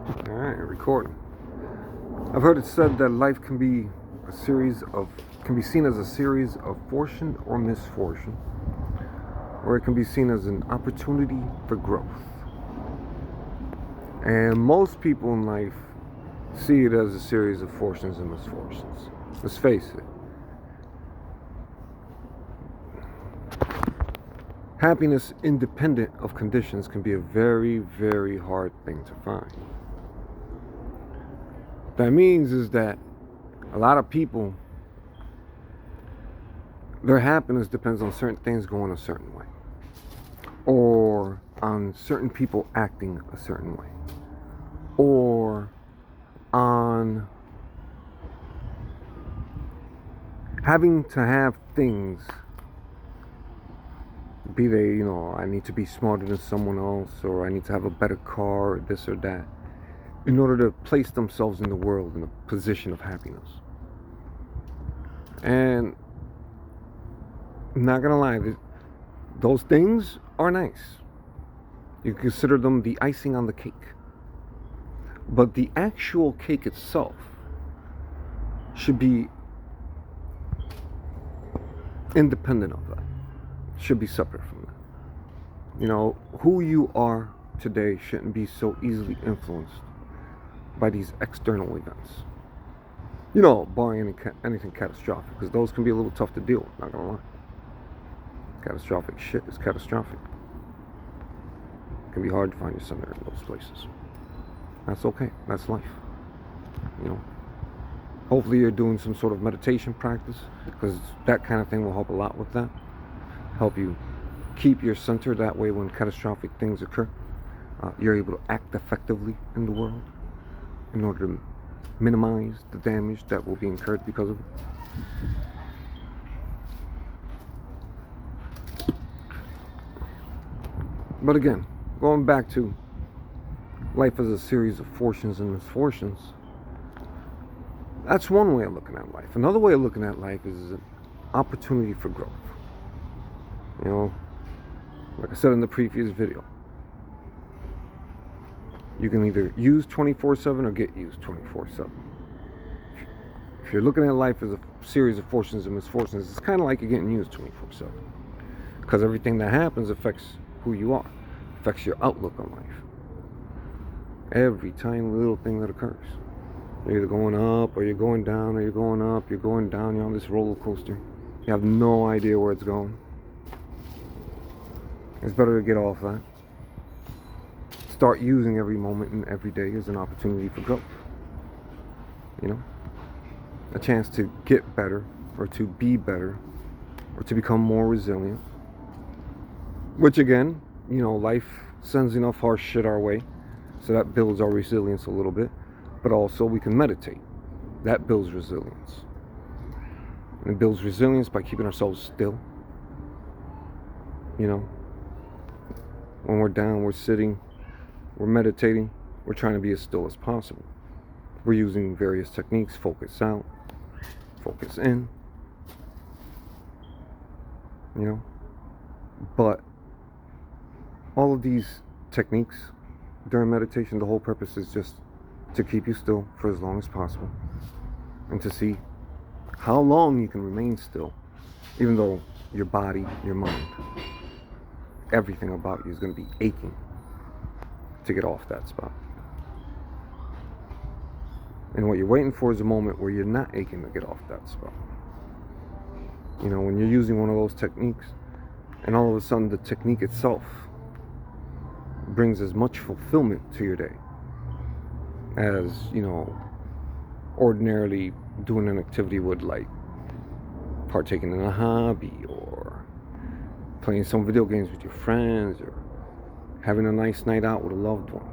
All right, recording. I've heard it said that life can be seen as a series of fortune or misfortune, or it can be seen as an opportunity for growth. And most people in life see it as a series of fortunes and misfortunes. Let's face it. Happiness independent of conditions can be a very, very hard thing to find. What that means is that a lot of people, their happiness depends on certain things going a certain way, or on certain people acting a certain way, or on having to have things, be they, I need to be smarter than someone else, or I need to have a better car, or this or that, in order to place themselves in the world in a position of happiness. And I'm not gonna lie, those things are nice. You consider them the icing on the cake. But the actual cake itself should be independent of that. Should be separate from that. Who you are today shouldn't be so easily influenced by these external events. Barring anything catastrophic, because those can be a little tough to deal with, not gonna lie. Catastrophic shit is catastrophic. It can be hard to find your center in those places. That's okay. That's life. Hopefully you're doing some sort of meditation practice, because that kind of thing will help a lot with that. Help you keep your center. That way when catastrophic things occur, you're able to act effectively in the world in order to minimize the damage that will be incurred because of it. But again, going back to life as a series of fortunes and misfortunes, that's one way of looking at life. Another way of looking at life is an opportunity for growth. Like I said in the previous video, you can either use 24/7 or get used 24/7. If you're looking at life as a series of fortunes and misfortunes, it's kind of like you're getting used 24/7. Because everything that happens affects who you are, affects your outlook on life. Every tiny little thing that occurs. You're either going up or you're going down, or you're going up, you're going down, you're on this roller coaster. You have no idea where it's going. It's better to get off that. Start using every moment and every day as an opportunity for growth. A chance to get better, or to be better, or to become more resilient. Which again, life sends enough harsh shit our way, so that builds our resilience a little bit. But also we can meditate. That builds resilience. And it builds resilience by keeping ourselves still. When we're down, we're sitting, we're meditating, we're trying to be as still as possible. We're using various techniques: focus out, focus in. But all of these techniques during meditation, the whole purpose is just to keep you still for as long as possible, and to see how long you can remain still, even though your body, your mind, everything about you is going to be aching to get off that spot. And what you're waiting for is a moment where you're not aching to get off that spot. When you're using one of those techniques, and all of a sudden the technique itself brings as much fulfillment to your day as, ordinarily doing an activity would, like partaking in a hobby, or playing some video games with your friends, or having a nice night out with a loved one.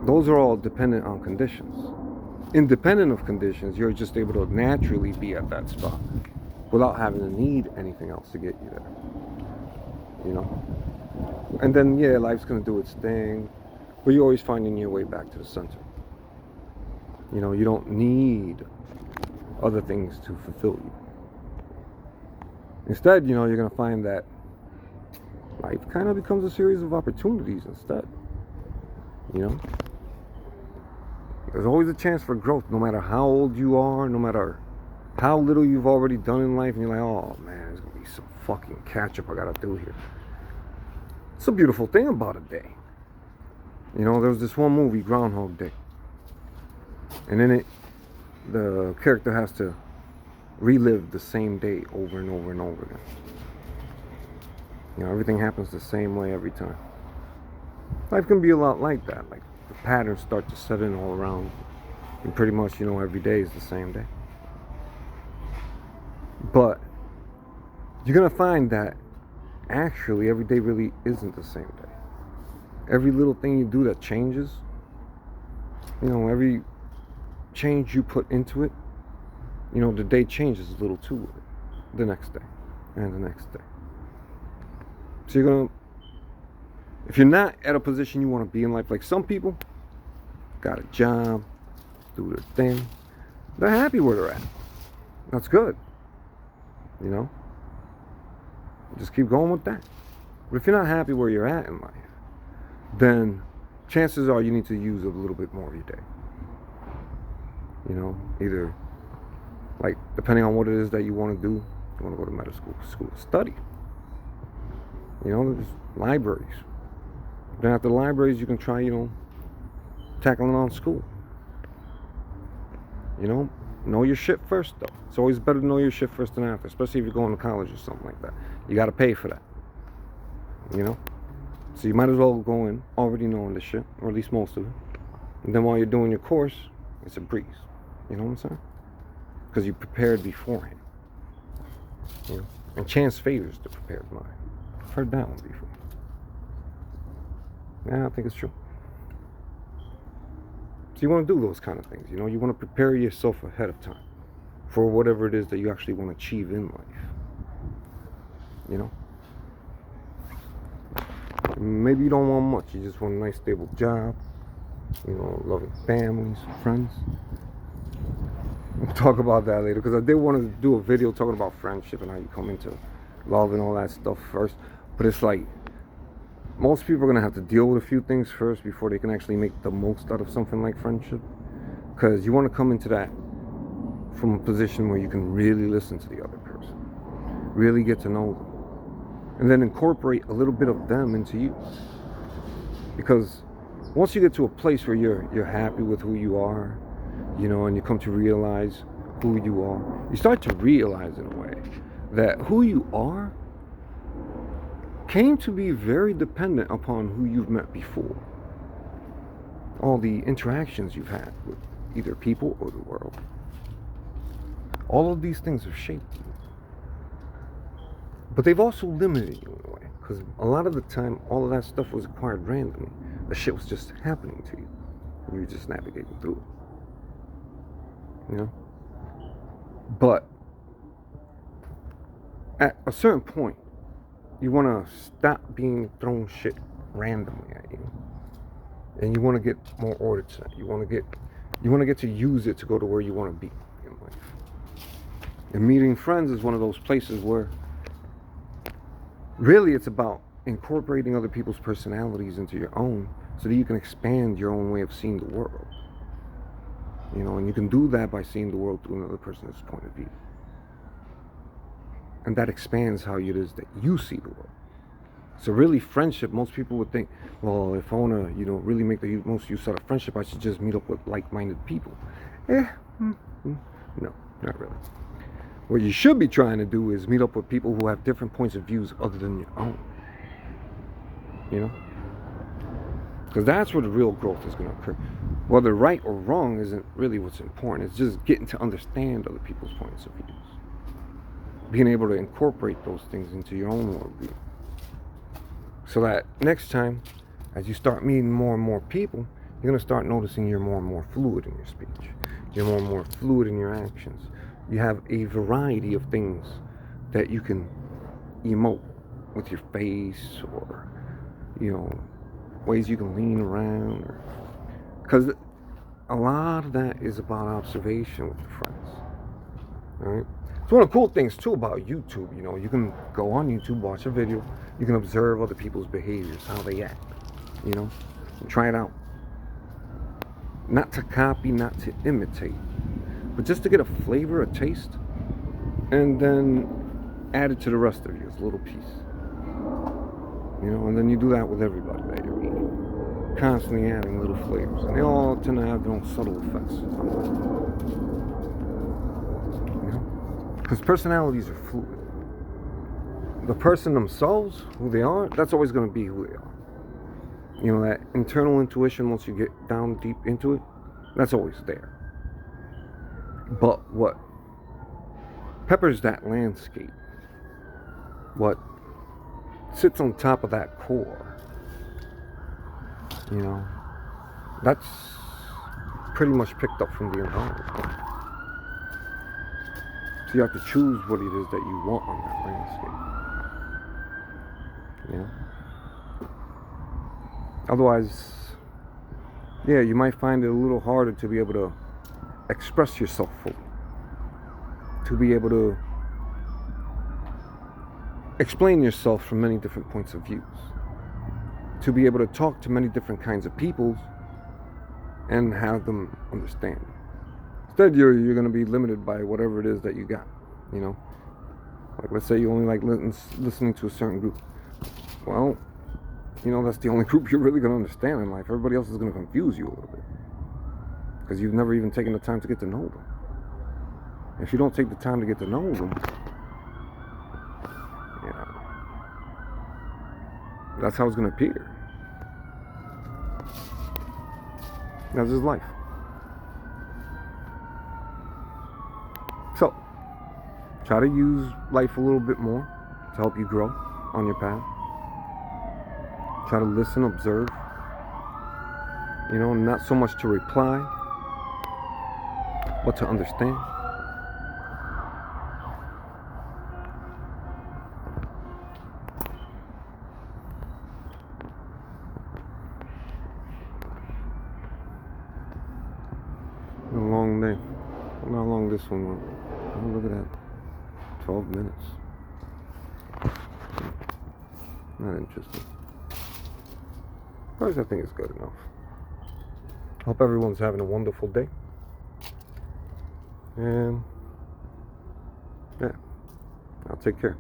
Those are all dependent on conditions. Independent of conditions, you're just able to naturally be at that spot without having to need anything else to get you there. And then, yeah, life's going to do its thing, but you're always finding your way back to the center. You don't need other things to fulfill you. Instead, you're going to find that life kind of becomes a series of opportunities instead. You know, there's always a chance for growth, no matter how old you are, no matter how little you've already done in life, and you're like, oh man, there's gonna be some fucking catch up I gotta do here. It's a beautiful thing about a day. You know, there was this one movie, Groundhog Day, and in it, the character has to relive the same day over and over and over again. You know, everything happens the same way every time. Life can be a lot like that. Like, the patterns start to set in all around. And pretty much, you know, every day is the same day. But you're going to find that actually every day really isn't the same day. Every little thing you do that changes, you know, every change you put into it, you know, the day changes a little too with it. The next day and the next day. So you're going to, if you're not at a position you want to be in life, like some people got a job, do their thing, they're happy where they're at. That's good. You know? Just keep going with that. But if you're not happy where you're at in life, then chances are you need to use a little bit more of your day. You know, either, like, depending on what it is that you want to do, you want to go to medical school to study. You know, there's libraries. Then after the libraries, you can try, you know, tackling on school. You know your shit first, though. It's always better to know your shit first than after, especially if you're going to college or something like that. You got to pay for that. You know? So you might as well go in already knowing the shit, or at least most of it. And then while you're doing your course, it's a breeze. You know what I'm saying? Because you prepared beforehand. You know? And chance favors the prepared mind. I've heard that one before. Yeah, I think it's true. So you want to do those kind of things, you know? You want to prepare yourself ahead of time for whatever it is that you actually want to achieve in life. You know? Maybe you don't want much. You just want a nice, stable job. You know, loving families, friends. We'll talk about that later, because I did want to do a video talking about friendship and how you come into love and all that stuff first. But it's like, most people are going to have to deal with a few things first before they can actually make the most out of something like friendship. Because you want to come into that from a position where you can really listen to the other person. Really get to know them. And then incorporate a little bit of them into you. Because once you get to a place where you're happy with who you are, you know, and you come to realize who you are, you start to realize in a way that who you are came to be very dependent upon who you've met before. All the interactions you've had with either people or the world. All of these things have shaped you. But they've also limited you in a way. Because a lot of the time, all of that stuff was acquired randomly. The shit was just happening to you. You were just navigating through it. You know? But at a certain point, you want to stop being thrown shit randomly at you, and you want to get more order to that. You want to get to use it to go to where you want to be in life. And meeting friends is one of those places where really it's about incorporating other people's personalities into your own, so that you can expand your own way of seeing the world. You know, and you can do that by seeing the world through another person's point of view. And that expands how it is that you see the world. So really, friendship, most people would think, well, if I want to, you know, really make the most use out of friendship, I should just meet up with like-minded people. No, not really. What you should be trying to do is meet up with people who have different points of views other than your own. You know? Because that's where the real growth is going to occur. Whether right or wrong isn't really what's important. It's just getting to understand other people's points of views. Being able to incorporate those things into your own worldview. So that next time, as you start meeting more and more people, you're going to start noticing you're more and more fluid in your speech. You're more and more fluid in your actions. You have a variety of things that you can emote with your face, or, you know, ways you can lean around. Because a lot of that is about observation with your friends. All right? It's one of the cool things too about YouTube. You know, you can go on YouTube, watch a video, you can observe other people's behaviors, how they act, you know, and try it out. Not to copy, not to imitate, but just to get a flavor, a taste, and then add it to the rest of you as a little piece. And then you do that with everybody that you're eating. Constantly adding little flavors. And they all tend to have their own subtle effects. Because personalities are fluid. The person themselves, who they are, that's always going to be who they are. That internal intuition, once you get down deep into it, that's always there. But what peppers that landscape, what sits on top of that core, that's pretty much picked up from the environment. So you have to choose what it is that you want on that landscape. Otherwise, you might find it a little harder to be able to express yourself fully, to be able to explain yourself from many different points of views, to be able to talk to many different kinds of people and have them understand. Instead, you're going to be limited by whatever it is that you got. Like, let's say you only like listening to a certain group. Well, that's the only group you're really going to understand in life. Everybody else is going to confuse you a little bit, because you've never even taken the time to get to know them. If you don't take the time to get to know them, that's how it's going to appear. That's his life. So, try to use life a little bit more to help you grow on your path. Try to listen, observe, not so much to reply, but to understand. A long day. Wonder how long this one went. Oh, look at that. 12 minutes. Not interesting. I think it's good enough. Hope everyone's having a wonderful day. And I'll take care.